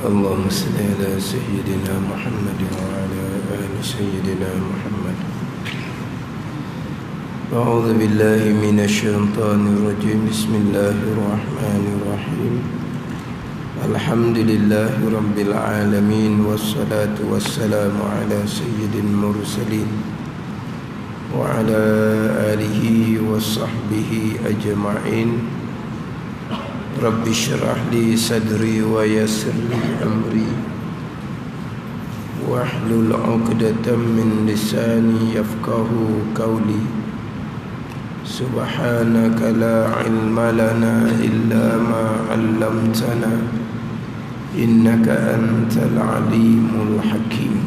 اللهم صل على سيدنا محمد وعلى آل سيدنا محمد. أعوذ بالله من الشيطان الرجيم. بسم الله الرحمن الرحيم. الحمد لله رب العالمين، والصلاة والسلام على سيد المرسلين وعلى آله وصحبه أجمعين. رب اشرح لي صدري ويسر لي أمري واحلل عقدة من لساني يفقه قولي. سبحانك لا علم لنا إلا ما علمتنا إنك أنت العليم الحكيم.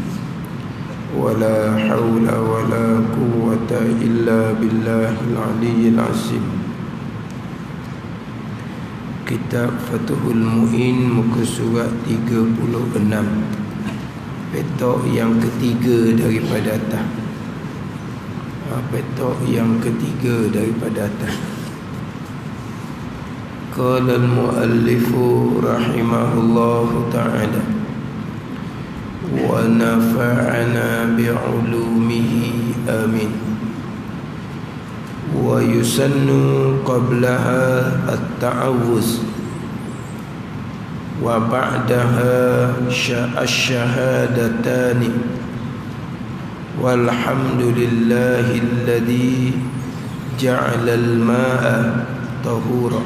ولا حول ولا قوة إلا بالله العلي العظيم. Kitab Fathul Mu'in, muka surat 36, petok yang ketiga daripada atas. Petok yang ketiga daripada atas. Qala al-muallifu rahimahullahu ta'ala wa nafa'ana bi'ulumihi amin. Wa yusannu qablaha at-ta'awuz wa ba'daha ash-shahadatani walhamdulillahi alladhi ja'ala al-ma'a tahura.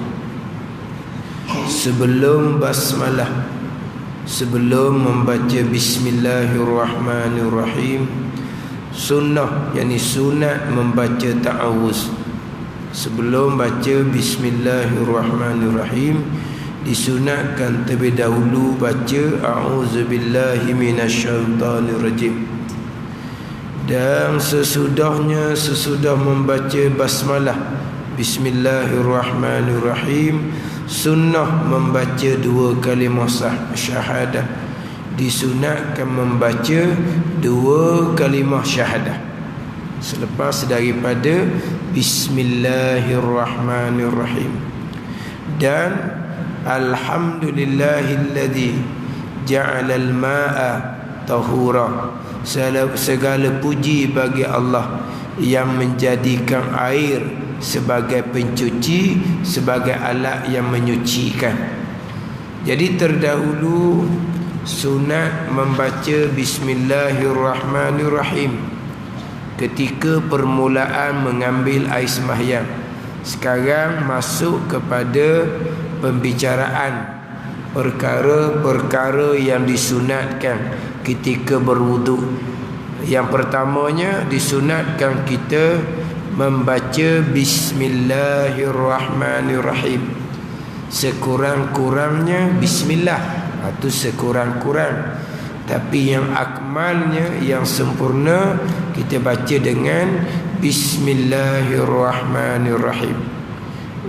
Sebelum basmalah, sebelum membaca bismillahirrahmanirrahim, sunnah, yakni sunat membaca ta'awuz. Sebelum baca bismillahirrahmanirrahim, disunatkan terlebih dahulu baca a'udzubillahi minasyaitanirrajim. Dan sesudahnya, sesudah membaca basmalah bismillahirrahmanirrahim, sunnah membaca dua kalimah syahadah. Disunatkan membaca dua kalimah syahadah selepas daripada bismillahirrahmanirrahim. Dan alhamdulillahilladzi ja'ala al-ma'a tahura. Segala puji bagi Allah yang menjadikan air sebagai pencuci, sebagai alat yang menyucikan. Jadi terdahulu sunat membaca bismillahirrahmanirrahim ketika permulaan mengambil air sembahyang. Sekarang masuk kepada pembicaraan perkara-perkara yang disunatkan ketika berwuduk. Yang pertamanya, disunatkan kita membaca bismillahirrahmanirrahim. Sekurang-kurangnya bismillah, itu sekurang-kurang. Tapi yang akmalnya, yang sempurna, kita baca dengan bismillahirrahmanirrahim.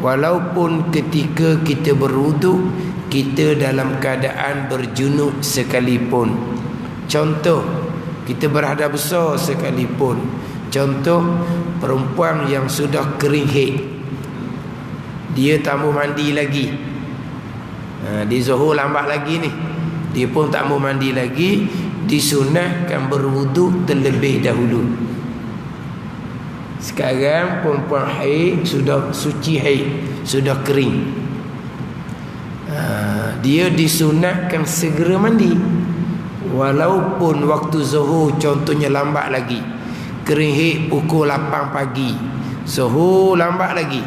Walaupun ketika kita berwuduk, kita dalam keadaan berjunub sekalipun. Contoh, kita berhadap besar sekalipun. Contoh, perempuan yang sudah kering haid, dia tak mau mandi lagi. Di zuhur lambat lagi ni, dia pun tak mau mandi lagi. Disunatkan berwuduk terlebih dahulu. Sekarang perempuan haid, sudah suci haid, sudah kering, dia disunatkan segera mandi. Walaupun waktu zuhur contohnya lambat lagi, kering haid pukul 8 pagi, zuhur lambat lagi,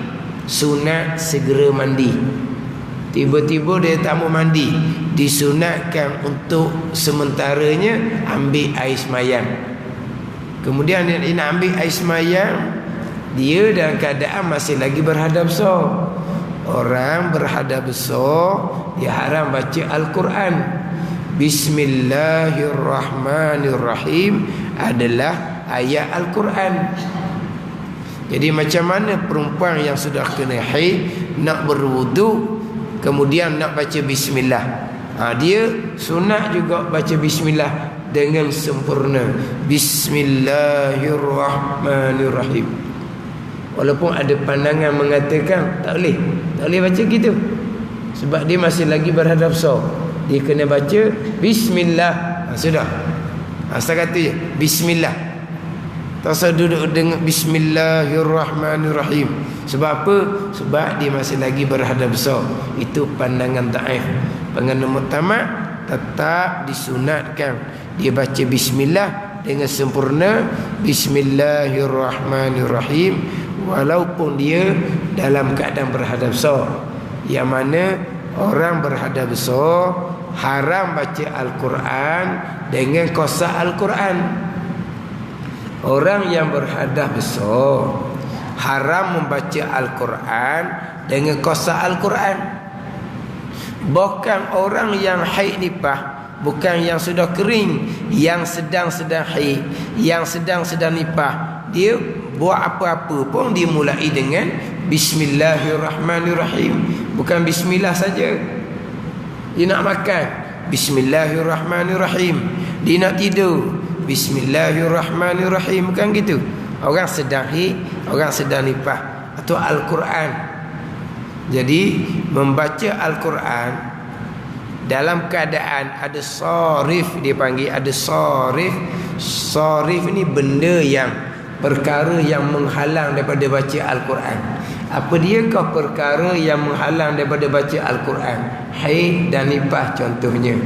sunat segera mandi. Tiba-tiba dia tak mau mandi, disunatkan untuk sementaranya ambil air semayang. Kemudian dia nak ambil air semayang, dia dalam keadaan masih lagi berhadap besar. Orang berhadap besar, dia haram baca Al-Quran. Bismillahirrahmanirrahim adalah ayat Al-Quran. Jadi macam mana perempuan yang sudah kena haid nak berwuduk, kemudian nak baca bismillah, dia sunat juga baca bismillah dengan sempurna. Bismillahirrahmanirrahim. Walaupun ada pandangan mengatakan tak boleh baca gitu, sebab dia masih lagi berhadap besar. dia kena baca bismillah. Sudah. Asal kata je bismillah. Tak usah duduk dengan bismillahirrahmanirrahim. Sebab apa? Sebab dia masih lagi berhadap besar. Itu pandangan dhaif. Pandangan muktamad tetap disunatkan dia baca bismillah dengan sempurna, bismillahirrahmanirrahim, walaupun dia dalam keadaan berhadap besar. Yang mana orang berhadap besar haram baca Al-Quran dengan qasah Al-Quran. Orang yang berhadap besar haram membaca Al-Quran dengan qasah Al-Quran. Bukan orang yang haid nifas, bukan yang sudah kering, yang sedang-sedang haid, yang sedang-sedang nifas, dia buat apa-apa pun dia mulai dengan bismillahirrahmanirrahim. Bukan bismillah saja. Dia nak makan, bismillahirrahmanirrahim. Dia nak tidur, bismillahirrahmanirrahim. Bukan gitu. Orang sedang haid, orang sedang nifas, atau Al-Quran. Jadi membaca Al-Quran dalam keadaan ada sarif, dia panggil ada sarif. Sarif ni benda yang, perkara yang menghalang daripada baca Al-Quran. Apa dia kau perkara yang menghalang daripada baca Al-Quran? Haid dan nifas contohnya.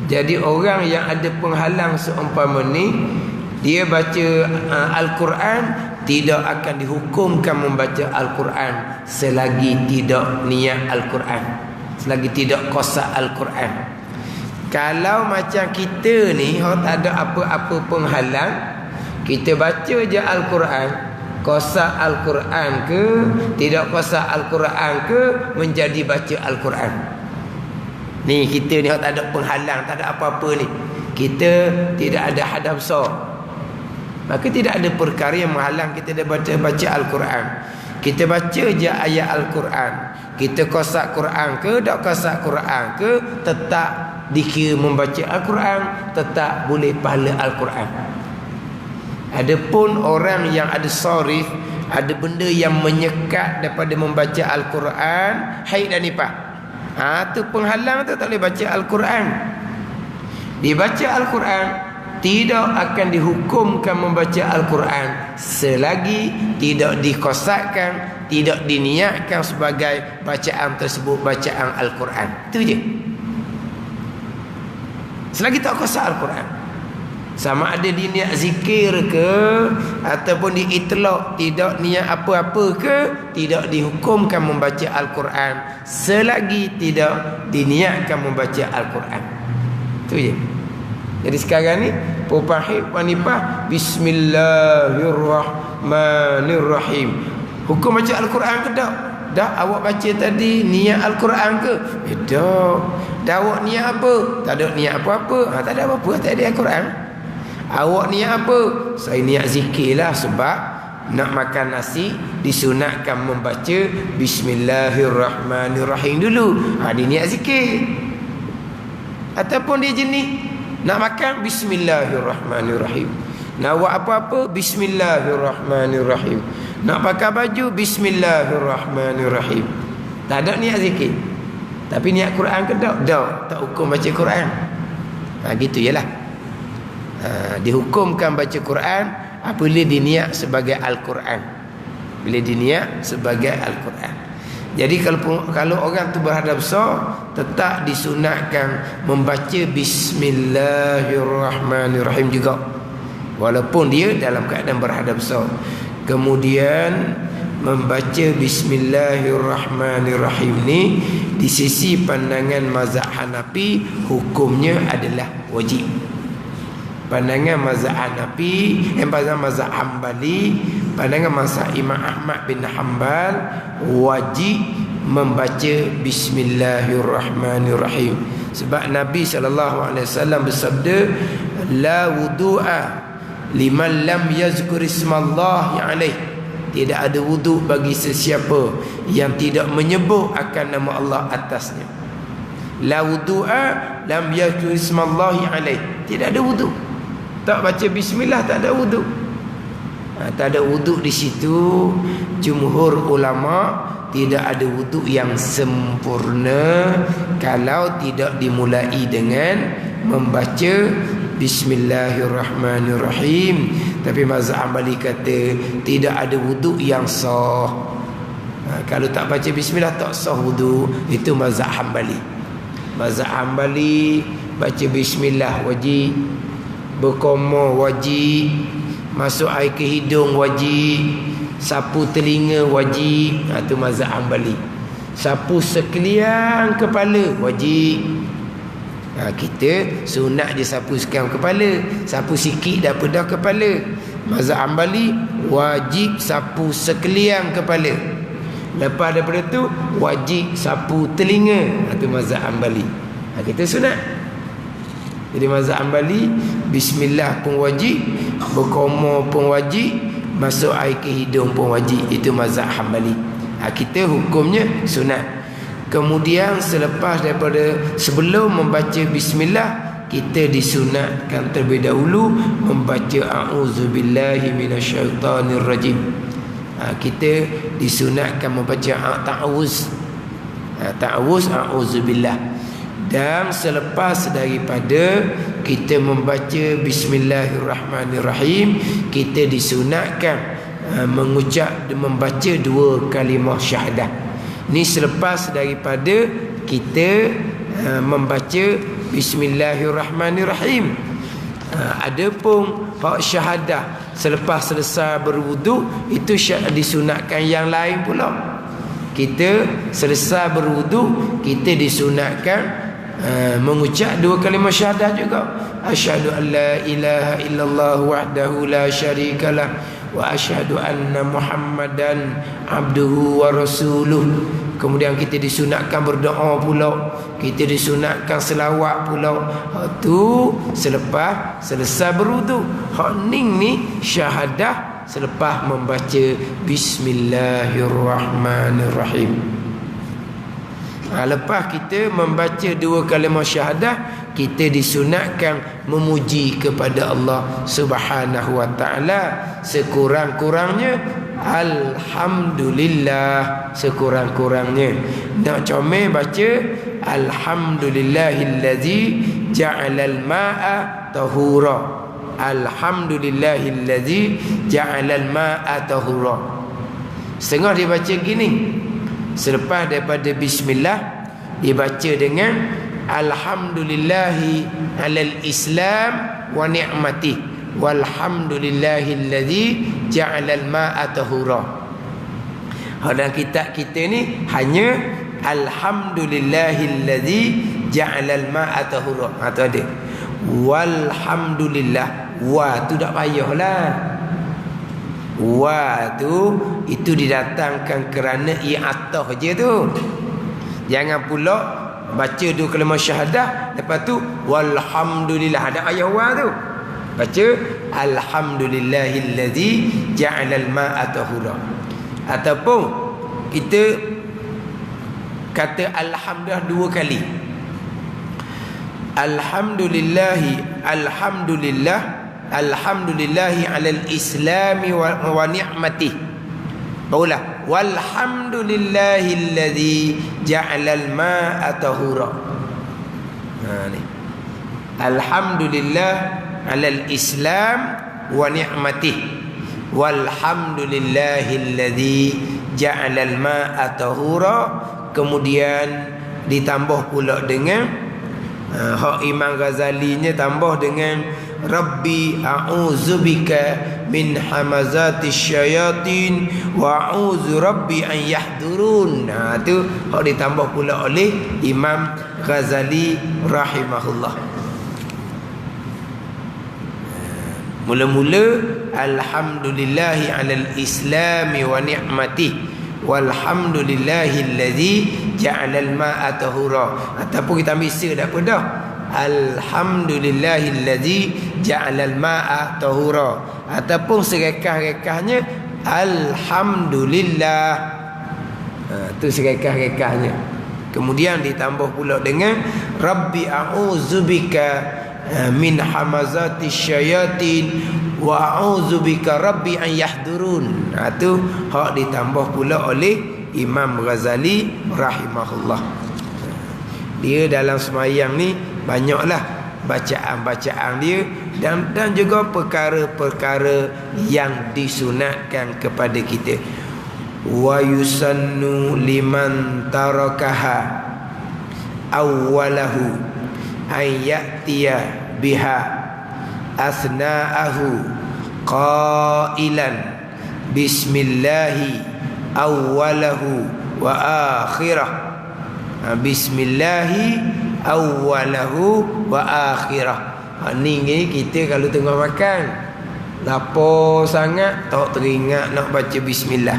Jadi orang yang ada penghalang seumpama ni, dia baca Al-Quran, tidak akan dihukumkan membaca Al-Quran selagi tidak niat Al-Quran, selagi tidak qasah Al-Quran. Kalau macam kita ni, tak ada apa-apa penghalang, kita baca je Al-Quran, qasah Al-Quran ke tidak qasah Al-Quran ke, menjadi baca Al-Quran. Ni kita ni tak ada penghalang, tak ada apa-apa ni, kita tidak ada hadap besar, maka tidak ada perkara yang menghalang kita daripada baca Al-Quran. Kita baca je ayat Al-Quran, kita qasah Quran ke tak qasah Quran ke, tetap dikira membaca Al-Quran, tetap boleh pahala Al-Quran. Adapun orang yang ada sarif, ada benda yang menyekat daripada membaca Al-Quran, haid dan nifas, tu penghalang tu, tak boleh baca Al-Quran. Dibaca Al-Quran, tidak akan dihukumkan membaca Al-Quran selagi tidak dikosakkan, tidak diniatkan sebagai bacaan tersebut bacaan Al-Quran. Itu je. Selagi tak kosak Al-Quran, sama ada di niat zikir ke ataupun di itlaq, tidak niat apa-apa ke, tidak dihukumkan membaca Al-Quran selagi tidak diniatkan membaca Al-Quran. Itu je. Jadi sekarang ni pupahid wanipah bismillahirrahmanirrahim. Hukum baca Al-Quran ke tak? Dah awak baca tadi niat Al-Quran ke? Tak. Dah awak niat apa? Tak ada niat apa-apa. Tak ada apa-apa, tak ada Al-Quran. Awak niat apa? Saya niat zikir lah, sebab nak makan nasi disunatkan membaca bismillahirrahmanirrahim dulu. Dia niat zikir. Ataupun dia jenis nak makan bismillahirrahmanirrahim, nak buat apa-apa bismillahirrahmanirrahim, nak pakai baju bismillahirrahmanirrahim. Tak ada niat zikir, tapi niat Quran ke tak? Tak hukum baca Quran. Gitu jelah. Dihukumkan baca Quran apabila diniat sebagai Al-Quran, bila diniat sebagai Al-Quran. Jadi kalau orang tu berhadap besar, tetap disunatkan membaca bismillahirrahmanirrahim juga, walaupun dia dalam keadaan berhadap besar. Kemudian membaca bismillahirrahmanirrahim ni di sisi pandangan mazhab Hanafi hukumnya adalah wajib. Pandangan mazhab Hanafi, pandangan mazhab Hambali, pandangan mazhab Imam Ahmad bin Hanbal, wajib membaca bismillahirrahmanirrahim. Sebab Nabi SAW bersabda, la wudu'a liman lam yazkur ismallahi alaih. Tidak ada wudu bagi sesiapa yang tidak menyebut akan nama Allah atasnya. La wudu'a lam yazkur ismallahi alaih. Tidak ada wudu. Tak baca bismillah, tak ada wudu. Tak ada wudu di situ, jumhur ulama tidak ada wuduk yang sempurna kalau tidak dimulai dengan membaca Bismillahirrahmanirrahim. Tapi mazhab Hambali kata tidak ada wuduk yang sah. Kalau tak baca bismillah tak sah wuduk. Itu mazhab Hambali. Mazhab Hambali baca bismillah wajib, berkoma wajib, masuk air ke hidung wajib, sapu telinga wajib. Itu mazhab Hambali. Sapu sekalian kepala wajib. Kita sunat je sapu sekalian kepala, sapu sikit dah pedah kepala. Mazhab Hambali wajib sapu sekalian kepala. Lepas daripada tu wajib sapu telinga. Itu mazhab Hambali. Kita sunat. Jadi mazhab Hambali bismillah pun wajib, berkoma pun wajib, masuk air ke hidung pun wajib. Itu mazhab Hambali. Kita hukumnya sunat. Kemudian selepas daripada sebelum membaca bismillah, kita disunatkan terlebih dahulu membaca a'udzubillahi minasyaitanirrajim. Kita disunatkan membaca ta'awuz. Ta'awuz a'udzubillah. Dan selepas daripada kita membaca bismillahirrahmanirrahim, kita disunatkan membaca 2 kalimah syahadah. Ini selepas daripada kita membaca Bismillahirrahmanirrahim. Adapun hak syahadah selepas selesai berwuduk, itu disunatkan yang lain pula. Kita selesai berwuduk, kita disunatkan mengucap 2 kalimah syahadah juga. Asyhadu an la ilaha illallah wahdahu la syarikalah wa asyhadu anna Muhammadan abduhu wa rasuluh. Kemudian kita disunatkan berdoa pula, kita disunatkan selawat pula. Itu selepas selesai berwuduk. Hak ni syahadah selepas membaca Bismillahirrahmanirrahim. Lepas kita membaca 2 kalimah syahadah, kita disunatkan memuji kepada Allah Subhanahu wa taala sekurang-kurangnya alhamdulillah, sekurang-kurangnya. Nak comel baca alhamdulillahillazi ja'alal ma'a tahura. Alhamdulillahillazi ja'alal ma'a tahura. Setengah dia baca gini. Selepas daripada bismillah, dibaca dengan alhamdulillahi alal islam wa ni'matih walhamdulillahillazi ja'alal ma'a tahura. Dalam kitab kita ni hanya alhamdulillahillazi ja'alal ma'a tahura. Tu ada walhamdulillah. Wa tu tak payahlah. Wa tu itu didatangkan kerana i'atah je tu. Jangan pula baca 2 kalimah syahadah lepas tu walhamdulillah, ada ayat wa tu. Baca alhamdulillahillazi ja'alal ma'a tahura. Ataupun kita kata alhamdulillah 2 kali. Alhamdulillahi alal islami wa ni'matih. Barulah walhamdulillahillazi ja'alal ma'a tahura. Ni alhamdulillah alal islam wa ni'matih walhamdulillahillazi ja'alal ma'a tahura. Kemudian ditambah pula dengan hak Imam Ghazali nya tambah dengan Rabbi a'udzubika min hamazatis syayatin wa a'udzu rabbi an yahdurun. Tu hak ditambah pula oleh Imam Ghazali rahimahullah. Mula-mula alhamdulillahi alal islami wa ni'matih walhamdulillahillazi ja'alal ma'a tahura. Ataupun kita ambil sir dak apa dah. Alhamdulillahillazi ja'alal ma'a tahura. Ataupun serekah-rekahnya alhamdulillah. Tu serekah-rekahnya. Kemudian ditambah pula dengan Rabbi a'udzubika min hamazati syayatin wa a'udzubika rabbi an yahdurun. Tu hak ditambah pula oleh Imam Ghazali rahimahullah. Dia dalam semayang ni banyaklah bacaan-bacaan dia, dan juga perkara-perkara yang disunatkan kepada kita. Wa yusannu liman tarakaha awwalahu ayyatiya biha asna'ahu qailan bismillahi awwalahu wa akhirah. Bismillahi awwalahu wa akhirah. Ni kita kalau tengah makan lapar sangat tak teringat nak baca bismillah.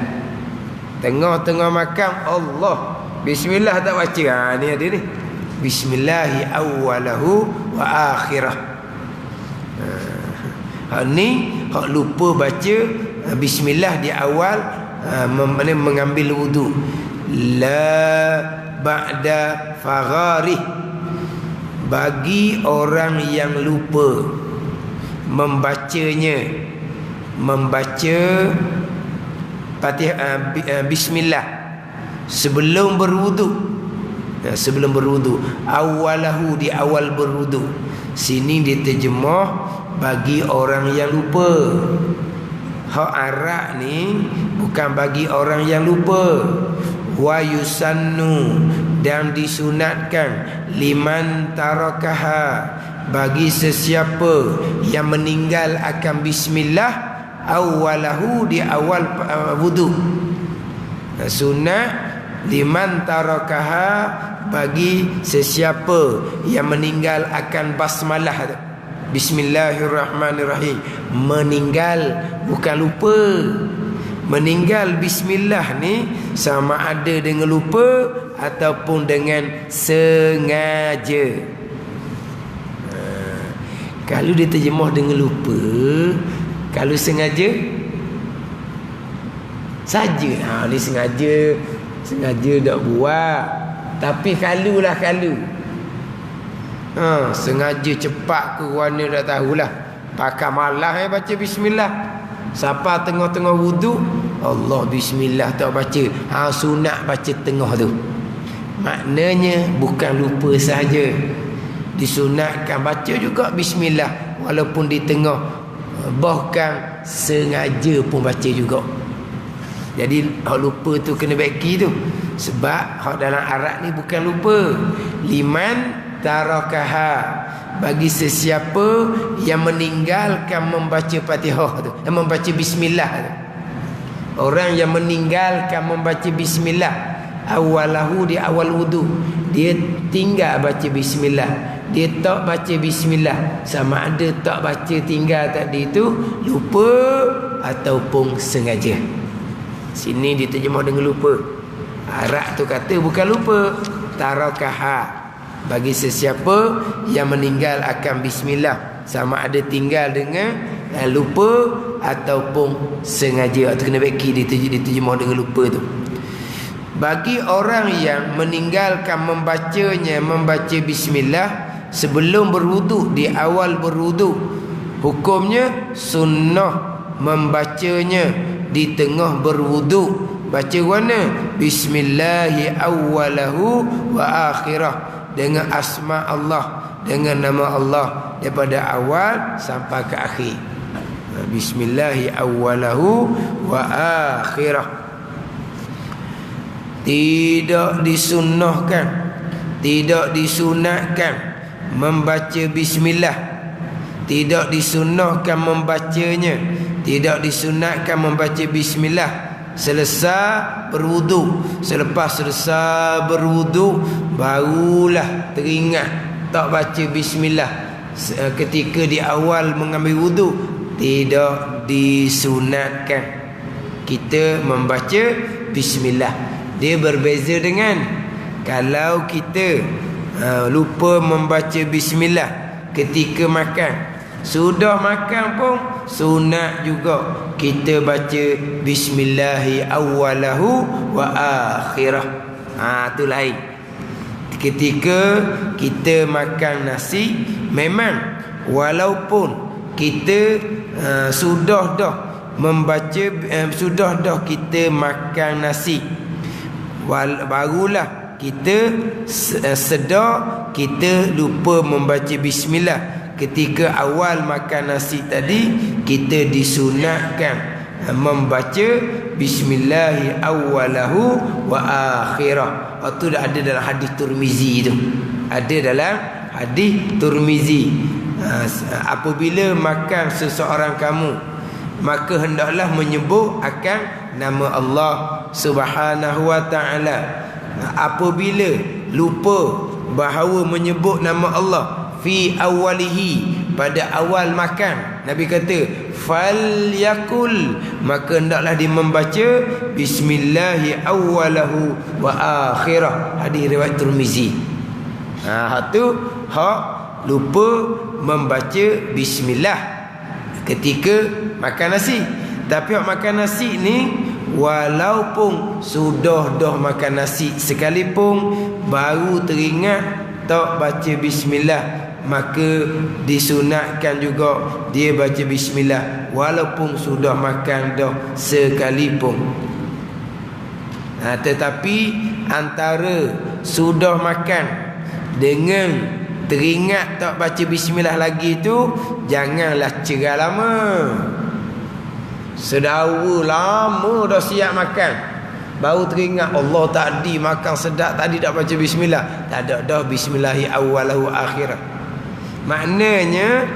Tengah-tengah makan Allah bismillah tak baca. Ni ada ni. Bismillahi awwalahu wa akhirah. Ni hak lupa baca bismillah di awal mengambil wudu. La ba'da fagharih. Bagi orang yang lupa membacanya, membaca Fatihah bismillah sebelum berwudu. Sebelum berwudu, awalahu di awal berwudu. Sini diterjemah bagi orang yang lupa. Hak Arab ni bukan bagi orang yang lupa. Wa yusannu, dan disunatkan, liman tarakaha, bagi sesiapa yang meninggal akan bismillah awalahu di awal wudu. Sunat liman tarakaha, bagi sesiapa yang meninggal akan basmalah, bismillahirrahmanirrahim. Meninggal bukan lupa. Meninggal bismillah ni sama ada dengan lupa ataupun dengan sengaja. Kalau diterjemah dengan lupa, kalau sengaja saja. Ni sengaja tak buat. Tapi kalulah kalu. Sengaja cepat ke warna dah tahulah. Pakai malah baca bismillah. Siapa tengah-tengah wudu, Allah bismillah tak baca. Sunat baca tengah tu. Maknanya bukan lupa saja. Disunatkan baca juga bismillah walaupun di tengah. Bahkan sengaja pun baca juga. Jadi hak lupa tu kena baki tu. Sebab hak dalam Arab ni bukan lupa. Liman tarakaha, bagi sesiapa yang meninggalkan membaca Fatihah tu, membaca bismillah tu. Orang yang meninggalkan membaca bismillah awalahu di awal wudu, dia tinggal baca bismillah, dia tak baca bismillah, sama ada tak baca tinggal tadi tu lupa ataupun sengaja. Sini diterjemah dengan lupa. Arab tu kata bukan lupa, tarakaha, bagi sesiapa yang meninggal akan bismillah, sama ada tinggal dengan lupa ataupun sengaja. Atau kena baki diterjemah dengan lupa tu. Bagi orang yang meninggalkan membacanya, membaca bismillah sebelum berwudu, di awal berwudu, hukumnya sunnah membacanya di tengah berwudu. Baca mana? Bismillahi awwalahu wa akhirah, dengan asma Allah, dengan nama Allah daripada awal sampai ke akhir. Bismillahi awwalahu wa akhirah. Tidak disunnahkan, tidak disunatkan membaca bismillah. Tidak disunnahkan membacanya, tidak disunatkan membaca bismillah selesai berwudu. Selepas selesai berwudu barulah teringat tak baca bismillah ketika di awal mengambil wudu. Tidak disunatkan kita membaca bismillah. Dia berbeza dengan kalau kita lupa membaca bismillah ketika makan. Sudah makan pun sunat juga kita baca bismillahi awwalahu wa akhirah. Tu lain. Ketika kita makan nasi, memang walaupun kita sudah dah membaca, sudah dah kita makan nasi, barulah kita sedar kita lupa membaca bismillah. Ketika awal makan nasi tadi, kita disunatkan membaca bismillahi awwalahu wa akhirah. Itu dah ada dalam hadis Tirmizi tu. Ada dalam hadis Tirmizi. Apabila makan seseorang kamu, maka hendaklah menyebut akan nama Allah Subhanahu wa taala. Apabila lupa bahawa menyebut nama Allah fi awalihi, pada awal makan, Nabi kata falyakul, maka hendaklah dia membaca bismillahi awwalahu wa akhirah. Hadis riwayat Tirmizi. Tu hak lupa membaca bismillah ketika makan nasi. Tapi hak makan nasi ni, walaupun sudah dah makan nasi sekalipun, baru teringat tak baca bismillah, maka disunatkan juga dia baca bismillah walaupun sudah makan dah sekalipun. Tetapi antara sudah makan dengan teringat tak baca bismillah lagi tu, janganlah cerah lama. Sedawa lama dah siap makan, baru teringat Allah tadi makan sedap, tadi tak baca bismillah. Tak ada dah bismillahi awwalahu akhirah. Maknanya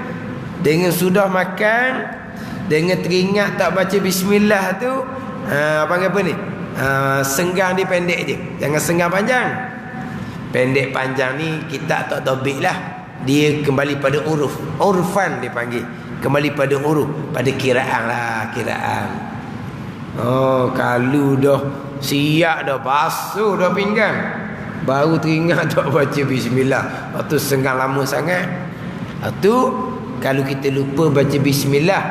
dengan sudah makan, dengan teringat tak baca bismillah tu, panggil apa ni? Senggang dia pendek je. Jangan senggang panjang. Pendek panjang ni kita tak tabik lah. Dia kembali pada uruf. Urfan dia panggil. Kembali pada uruf, pada kiraan lah, kiraan. Kalau dah siap dah, basuh dah pinggang, baru teringat tak baca bismillah, itu senggang lama sangat. Itu kalau kita lupa baca bismillah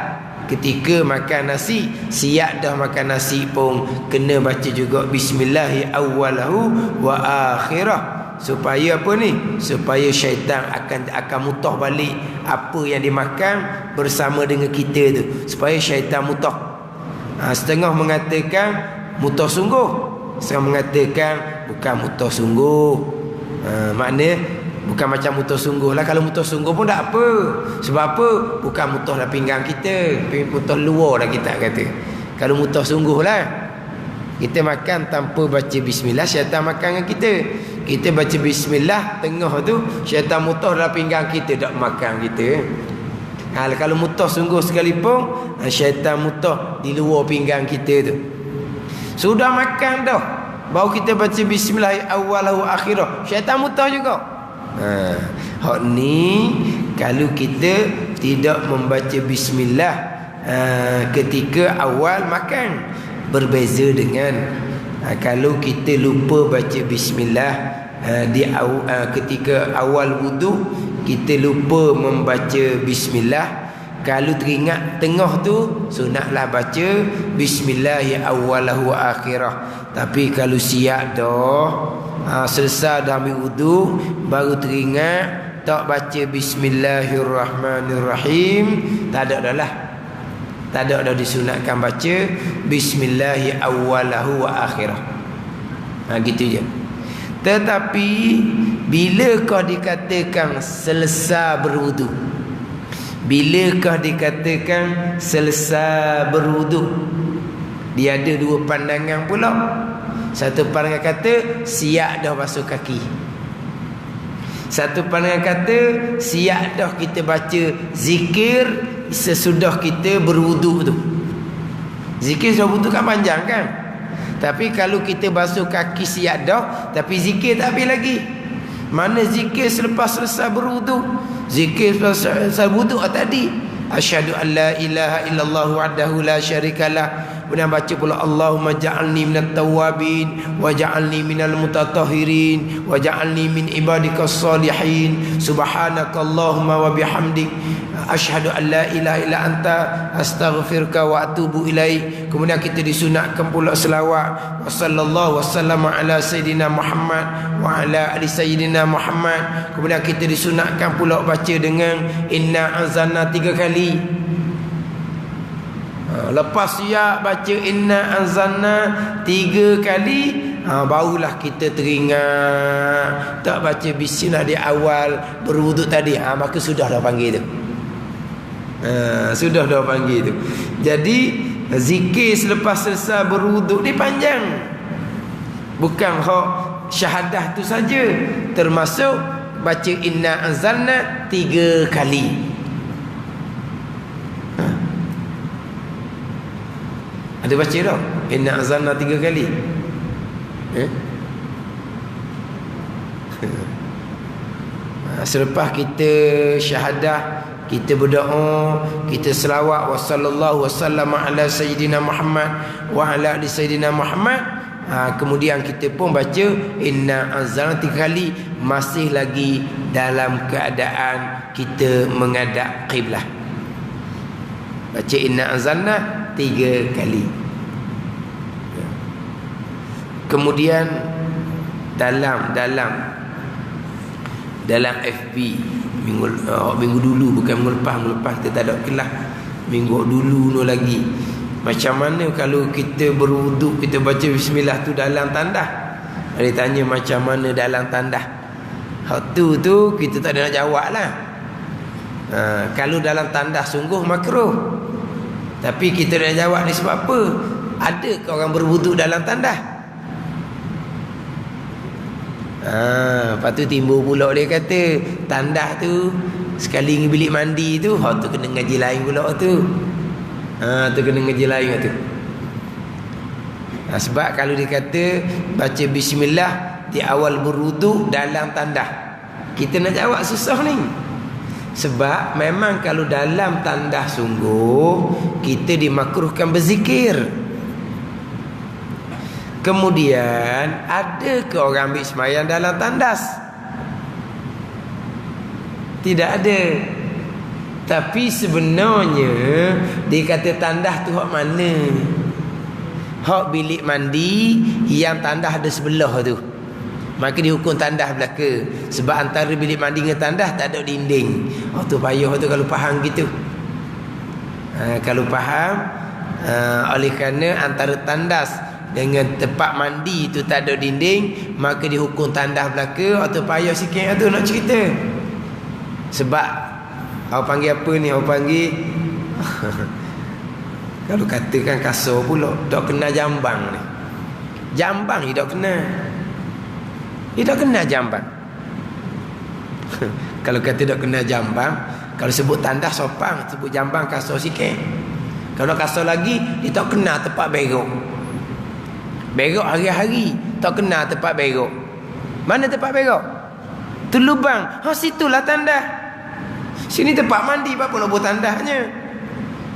ketika makan nasi, siap dah makan nasi pun kena baca juga bismillahi awwalahu wa akhirah. Supaya apa ni? Supaya syaitan akan mutah balik apa yang dimakan bersama dengan kita tu, supaya syaitan mutah. Setengah mengatakan mutah sungguh, setengah mengatakan bukan mutah sungguh. Maknanya bukan macam mutah sungguh lah. Kalau mutah sungguh pun tak apa. Sebab apa? Bukan mutah dalam pinggang kita, mutah luar dah kita kata. Kalau mutah sungguh lah, kita makan tanpa baca bismillah, syaitan makan dengan kita. Kita baca bismillah tengah tu, syaitan mutah dalam pinggang kita, tak makan kita. Kalau mutah sungguh sekalipun, syaitan mutah di luar pinggang kita tu. Sudah makan dah, baru kita baca bismillah awwalahu akhirah, syaitan mutah juga. Hak ni kalau kita tidak membaca bismillah ketika awal makan, berbeza dengan kalau kita lupa baca bismillah ketika awal wudu, kita lupa membaca bismillah. Kalau teringat tengah tu, sunatlah baca bismillahi awwalahu wa akhirah. Tapi kalau siap dah, selesai dah ambil wudu, baru teringat tak baca bismillahirrahmanirrahim, tak ada dah lah. Tak ada dah disunatkan baca bismillahi awwalahu wa akhirah. Gitu je. Tetapi bilakah dikatakan selesai berwudu? Bilakah dikatakan selesai berwudu? Dia ada dua pandangan pula. Satu pandangan kata siap dah basuh kaki. Satu pandangan kata siap dah kita baca zikir sesudah kita berwuduk tu. Zikir sudah wudu kan panjang kan? Tapi kalau kita basuh kaki siap dah, tapi zikir tak habis lagi. Mana zikir selepas selesai berwuduk? Zikir selesai wuduk tadi, asyhadu an la ilaha illallah wahdahu la syarikalah. Kemudian baca pula Allahumma ja'alni minat tawabin wa ja'alni minal mutatahhirin wa ja'alni min ibadikas salihin. Subhanakallahumma wa bihamdik asyhadu an la ilaha illa anta astaghfiruka wa atubu ilaik. Kemudian kita disunatkan pula selawat wa sallallahu wasallam ala sayyidina Muhammad wa ala ali sayyidina Muhammad. Kemudian kita disunatkan pula baca dengan inna anzalna 3 kali. Lepas siap baca inna anzalna 3 kali, barulah kita teringat tak baca bismillah di awal berwuduk tadi, maka sudah dah panggil tu. Sudah dah panggil tu. Jadi zikir selepas selesai berwuduk ni panjang. Bukan hak syahadah tu saja, termasuk baca inna anzalna 3 kali. Ada baca tak? Inna anzalna 3 kali. Selepas kita syahadah, kita berdoa, kita selawat wa sallallahu wasallam ala sayyidina Muhammad wa ala ali sayyidina Muhammad. Kemudian kita pun baca inna anzalna 3 kali, masih lagi dalam keadaan kita menghadap qiblah. Baca inna anzalna 3 kali. Kemudian dalam FB minggu dulu, bukan minggu lepas kita tak ada kelas. Minggu dulu no lagi. Macam mana kalau kita berwuduk, kita baca bismillah tu dalam tandah? Dia tanya macam mana dalam tandah? Hak tu kita tak ada nak jawab lah. Kalau dalam tandah sungguh makruh. Tapi kita nak jawab ni sebab apa? Ada ke orang berwuduk dalam tandah? Lepas tu timbul pula dia kata tandah tu sekali pergi bilik mandi tu, tu kena ngaji lain pula tu. Tu kena ngaji lain tu. Sebab kalau dia kata baca bismillah di awal berwuduk dalam tandah, kita nak jawab susah ni. Sebab memang kalau dalam tandah sungguh kita dimakruhkan berzikir. Kemudian ada ke orang ambil sembahyang dalam tandas? Tidak ada. Tapi sebenarnya dia kata tandas tu hak mana? Hak bilik mandi yang tandas ada sebelah tu, maka dihukum tandas belaka. Sebab antara bilik mandi dengan tandas tak ada dinding. Tu payah tu kalau faham gitu. Kalau faham, oleh kerana antara tandas dengan tempat mandi tu tak ada dinding, maka dihukum tandas belaka. Atau payah sikit tu nak cerita. Sebab awak panggil apa ni? Awak panggil kalau katakan kasar pula, tak kena jambang ni. Jambang dia tak kena. Dia tak kena jambang. Kalau kata tak kena jambang, kalau sebut tandas sopan, sebut jambang kasar sikit. Kalau kasar lagi, dia tak kena tempat berok. Berok hari-hari, tak kena tempat berok. Mana tempat berok? Tu lubang. Situlah tandas. Sini tempat mandi, apa nak buat tandasnya?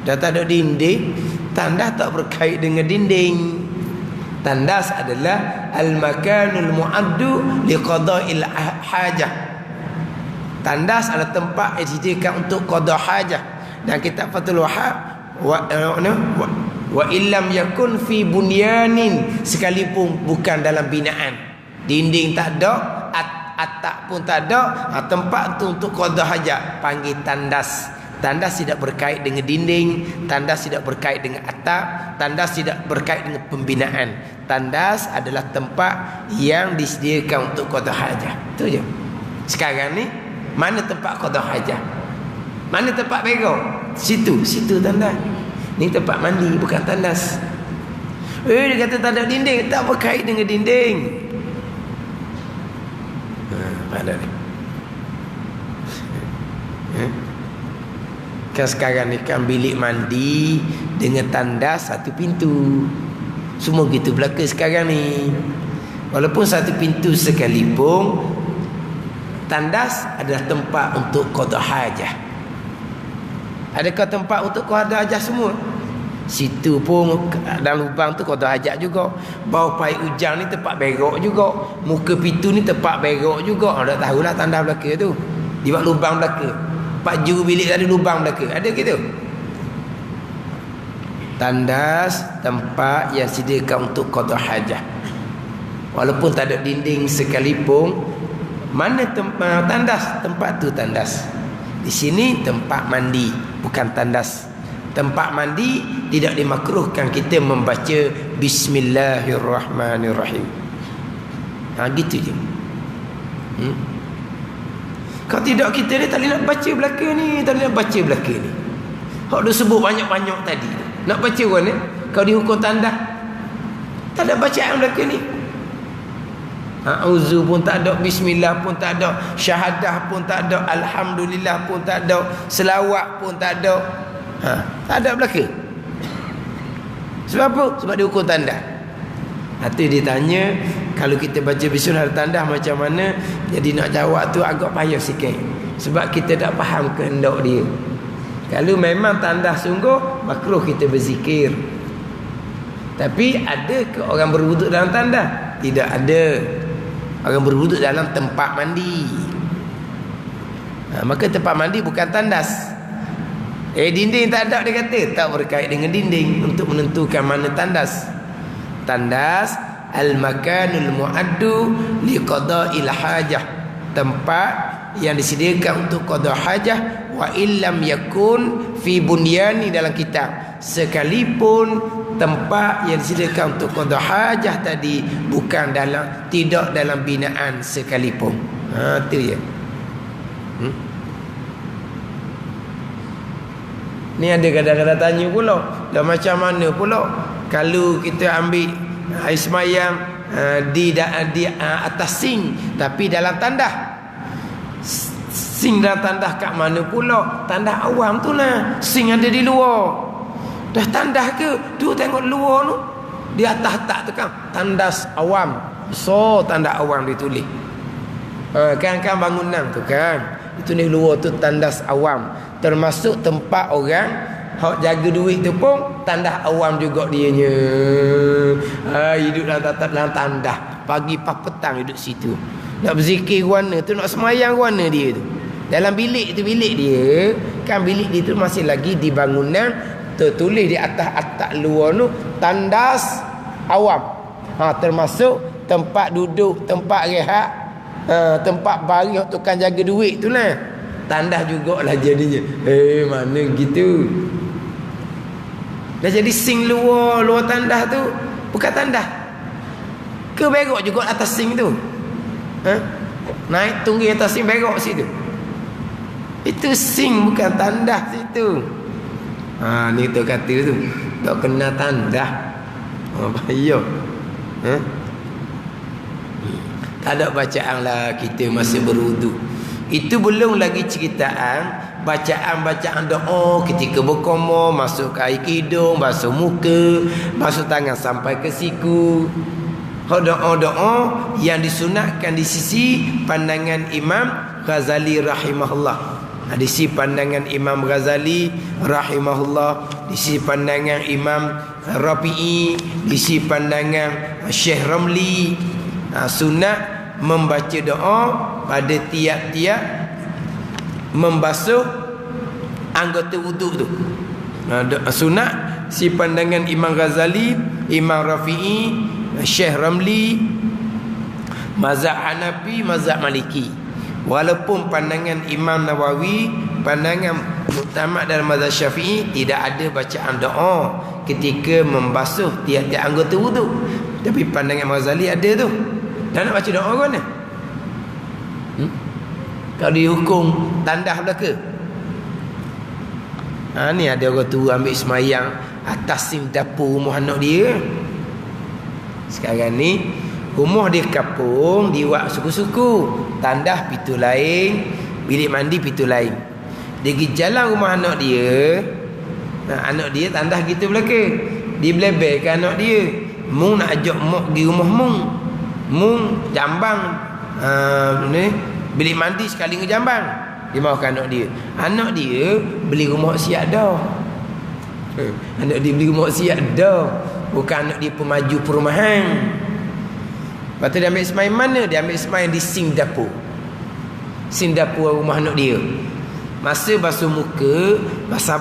Dah tak ada dinding, tandas tak berkait dengan dinding. Tandas adalah al-makanul mu'addu liqada'il hajah. Tandas adalah tempat yang disediakan untuk qada hajah. Dan kitab Fathul Wahhab wa illam yakun fi bunyanin, sekalipun bukan dalam binaan, dinding tak ada, atap pun tak ada, tempat tu untuk qada hajat, panggil tandas. Tandas tidak berkait dengan dinding, tandas tidak berkait dengan atap, tandas tidak berkait dengan pembinaan. Tandas adalah tempat yang disediakan untuk qada hajat. Tu je. Sekarang ni mana tempat qada hajat? Mana tempat berok? Situ tandas. Ni tempat mandi, bukan tandas. Dia kata tak ada dinding, tak berkait dengan dinding. Mana ni? Kan sekarang ni kan bilik mandi dengan tandas satu pintu. Semua gitu belaka sekarang ni. Walaupun satu pintu sekalipun, tandas adalah tempat untuk qada hajah. Adakah tempat untuk qada hajah semua? Situ pun dalam lubang tu qada hajat juga. Bawah paip ujang ni tempat berok juga. Muka pintu ni tempat berok juga. Dah tahulah tandas belaka tu. Di buat lubang belaka. Pak juru bilik ada lubang belaka. Ada gitu. Tandas tempat yang sediakan untuk qada hajah. Walaupun tak ada dinding sekalipun, mana tempat tandas? Tempat tu tandas. Di sini tempat mandi, bukan tandas. Tempat mandi tidak dimakruhkan kita membaca Bismillahirrahmanirrahim. Gitu je. Kalau tidak kita ni tak boleh nak baca belakang ni, tak boleh nak baca belakang ni. Hak dia sebut banyak-banyak tadi. Nak baca kan ni? Kalau dihukum tandas, tak ada bacaan belakang ni. Auzu pun tak ada, bismillah pun tak ada, syahadah pun tak ada, alhamdulillah pun tak ada, selawat pun tak ada. Tak ada belakang. Sebab apa? Sebab dia hukum tandas. Nanti dia tanya, kalau kita baca bismillah tandas macam mana? Jadi nak jawab tu agak payah sikit. Sebab kita tak faham kehendak dia. Kalau memang tandas sungguh, makruh kita berzikir. Tapi ada ke orang berwuduk dalam tandas? Tidak ada. Orang berwuduk dalam tempat mandi. Maka tempat mandi bukan tandas. Dinding tak ada, dia kata. Tak berkait dengan dinding untuk menentukan mana tandas. Tandas al-makanul mu'addu liqada'il hajah, tempat yang disediakan untuk qada hajah. Wa illam yakun fi bunyani, dalam kitab, sekalipun tempat yang disediakan untuk qada hajah tadi bukan dalam, tidak dalam binaan sekalipun. Itu je. Ni ada kadang-kadang tanya pula, dah macam mana pula kalau kita ambil air semayang di atas sing tapi dalam tandas. Sing dalam tandas kat mana pula? Tandas awam tu lah. Sing ada di luar. Dah tandas ke? Tu tengok luar tu. Di atas tak tu kan tandas awam. So tandas awam ditulis. Kan bangunan tu kan. Itu ni luar tu tandas awam. Termasuk tempat orang hak jaga duit tu pun tandas awam juga dianya. Hidup dalam tandas. Pagi pas petang duduk situ. Nak berzikir warna tu, nak semayang warna dia tu. Dalam bilik tu, bilik dia kan, bilik dia tu masih lagi di bangunan, tertulis di atas atap luar tu tandas awam. Termasuk tempat duduk, tempat rehat, tempat baring tukang jaga duit tu lah. Tandas jugalah jadinya. Mana gitu. Dah jadi sing luar tandas tu bukan tandas. Ke berok juga atas sing tu. Naik tunggu atas sing, berok situ. Itu sing bukan tandas situ. Ni tu kata tu tak kena tandas. Bahaya. Tak ada bacaan lah kita masa berwuduk. Itu belum lagi ceritaan bacaan-bacaan doa ketika berkumur, masuk ke air hidung, basuh muka, basuh tangan sampai ke siku. Doa-doa yang disunatkan di sisi pandangan Imam Ghazali rahimahullah. Di sisi pandangan Imam Ghazali rahimahullah, di sisi pandangan Imam Rafi'i, di sisi pandangan Syekh Ramli, sunat membaca doa pada tiap-tiap membasuh anggota wuduk tu. Sunat si pandangan Imam Ghazali, Imam Rafi'i, Syekh Ramli, mazhab Hanafi, mazhab Maliki. Walaupun pandangan Imam Nawawi, pandangan muktamad dalam mazhab Syafi'i, tidak ada bacaan doa ketika membasuh tiap-tiap anggota wuduk. Tapi pandangan Ghazali ada tu. Dan nak baca doa kan? Kalau dihukum tandas belaka. Ni ada orang tua ambil semayang atas sim dapur rumah anak dia. Sekarang ni rumah dia kapung, diwak suku-suku, tandas pintu lain, bilik mandi pintu lain. Dia pergi jalan rumah anak dia. Anak dia tandas gitu belaka. Dia belebel ke anak dia. Mung nak ajak mak pergi rumah mung. Mung jambang ni bilik mandi sekali dengan jambang. Dia mahukan anak dia. Anak dia beli rumah siap dah. Anak dia beli rumah siap dah. Bukan anak dia pemaju perumahan. Lepas tu dia ambil semayang mana? Dia ambil semayang di sing dapur. Sing dapur rumah anak dia. Masa basuh muka,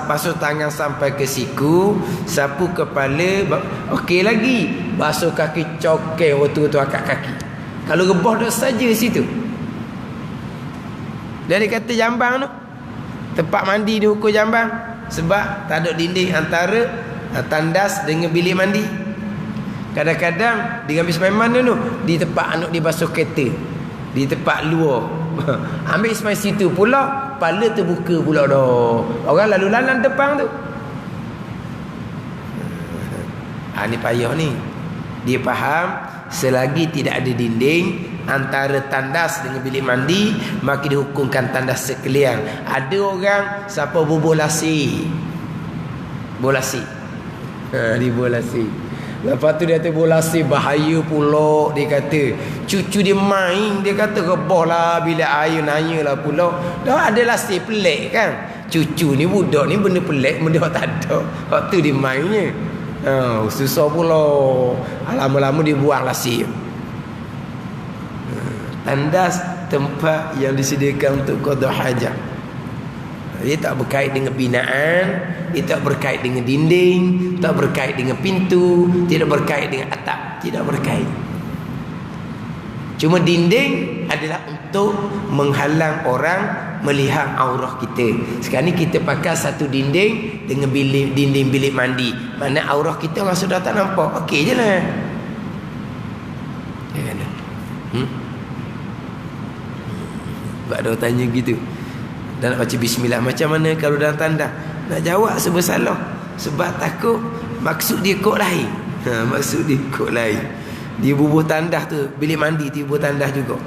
basuh tangan sampai ke siku, sapu kepala, okey lagi. Basuh kaki cokel waktu-waktu akak kaki. Kalau rebah dah saja situ. Dan dia kata jambang tu, tempat mandi dia ukur jambang. Sebab tak ada dinding antara tandas dengan bilik mandi. Kadang-kadang dia ambil semaiman dulu di tempat anak dia basuh kereta, di tempat luar. Ambil semai situ pula, kepala terbuka pula dah. Orang lalu lalang depan tu. Ni payah ni. Dia faham selagi tidak ada dinding antara tandas dengan bilik mandi, maka dihukumkan tandas sekalian. Ada orang siapa bubuh lasi. Bolasi. Dia bolasi. Lepas tu dia kata bolasi bahaya pula, dia kata. Cucu dia main, dia kata rebah lah bilik air, nanya lah pula. Dah ada lasi pelik kan. Cucu ni budak ni benda pelik, benda tak ada. Waktu dia mainnya. Susah pula. Lama-lama dia buang lasi. Tandas tempat yang disediakan untuk qada hajat. Dia tak berkait dengan binaan, dia tak berkait dengan dinding, tak berkait dengan pintu, tidak berkait dengan atap, tidak berkait. Cuma dinding adalah untuk menghalang orang melihat aurah kita. Sekarang ni kita pakai satu dinding dengan dinding bilik mandi. Mana aurah kita orang sudah tak nampak. Okey je lah. Ya kan? Sebab ada orang tanya gitu. Dan nak baca bismillah macam mana kalau dalam tandas? Nak jawab serba salah. Sebab takut maksud dia kok lain. Maksud dia kok lain. Dia bubuh tandas tu, bilik mandi dia bubuh tandas juga.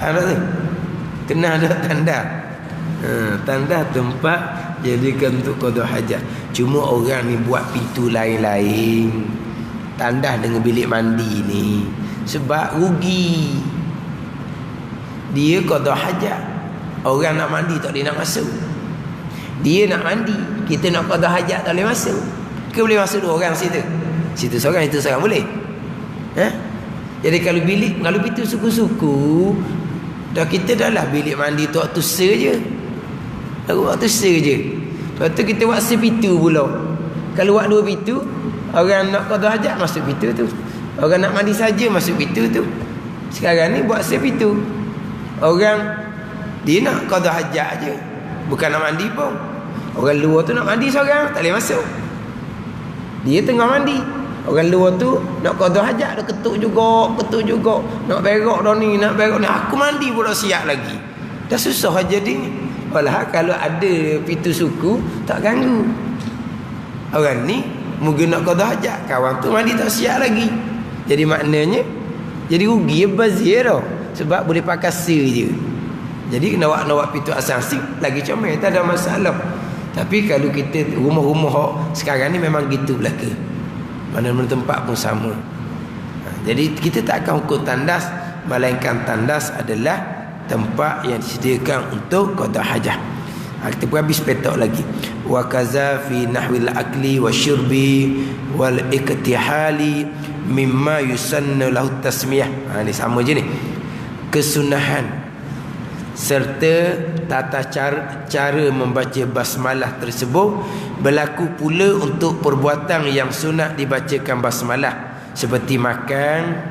Ada tu? Kenal tak tandas? Tandas tempat jadikan untuk qada hajat. Cuma orang ni buat pintu lain-lain. Tandas dengan bilik mandi ni sebab rugi. Dia qada hajat. Orang nak mandi tak boleh nak masuk. Dia nak mandi, kita nak qada hajat tak boleh masuk. Ke boleh masuk dua orang situ? Situ seorang, itu seorang boleh? Jadi kalau pintu suku-suku, dah kita dah lah bilik mandi tu waktu je. Waktu je. Lepas tu kita buat sepintu pula. Kalau buat dua pintu, orang nak qada hajat masuk pintu tu. Orang nak mandi saja masuk pintu tu. Sekarang ni buat sepintu. Orang dia nak qada hajat je, bukan nak mandi pun. Orang luar tu nak mandi seorang, tak boleh masuk. Dia tengah mandi. Orang luar tu nak qada hajat, dah ketuk juga. Nak berak dah ni, nak berak ni. Aku mandi pula siap lagi. Dah susah aja dia. Walah kalau ada pintu suku tak ganggu. Orang ni mungkin nak qada hajat, kawan tu mandi tak siap lagi. Jadi maknanya jadi rugi bazir dah. Sebab boleh pakai sir je. Jadi nak buat pintu asasi lagi comel, tak ada masalah. Tapi kalau kita rumah-rumah sekarang ni memang gitu belaka. Mana-mana tempat pun sama. Jadi kita tak akan hukum tandas, melainkan tandas adalah tempat yang disediakan untuk qada hajah. Kita pun habis petok lagi. Wa kaza fi nahwil akli wa syurbi wal iktihali mimma yusannu lahu tasmiyah. Ni sama je ni. Kesunahan serta tata cara membaca basmalah tersebut berlaku pula untuk perbuatan yang sunat dibacakan basmalah, seperti makan,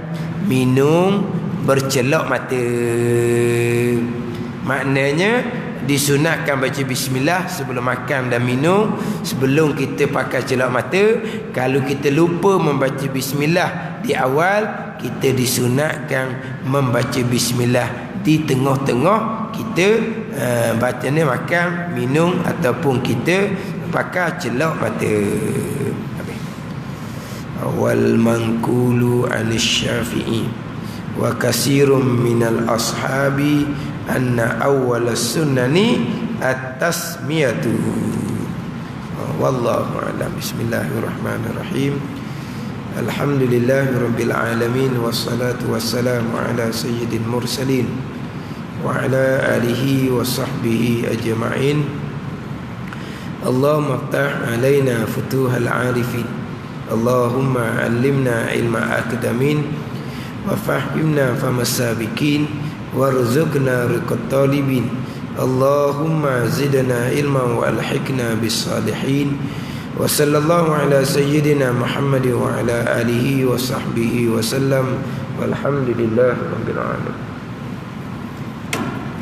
minum, bercelok mata. Maknanya disunatkan baca bismillah sebelum makan dan minum, sebelum kita pakai celok mata. Kalau kita lupa membaca bismillah di awal, kita disunatkan membaca bismillah di tengah-tengah kita baca ni makan, minum ataupun kita pakai celok mata. Wal manqulu an-Syafi'i wa katsirun minal ashabi anna awwal as-sunnani at-tasmiyatu. Wallahu a'lam. Bismillahirrahmanirrahim. Alhamdulillahirabbil alamin wassalatu wassalamu ala sayyidil mursalin wa ala alihi wa sahbihi ajma'in. Allahumma iftah alaina futuhal arifin. Allahumma 'allimna ilma akadamin wa fahimna famas sabiqin warzuqna riqat talibin. Allahumma zidna ilman wa alhiqna bis salihin. Wa sallallahu ala sayyidina Muhammad wa ala alihi wa sahbihi wa sallam. Walhamdulillah rabbil alamin.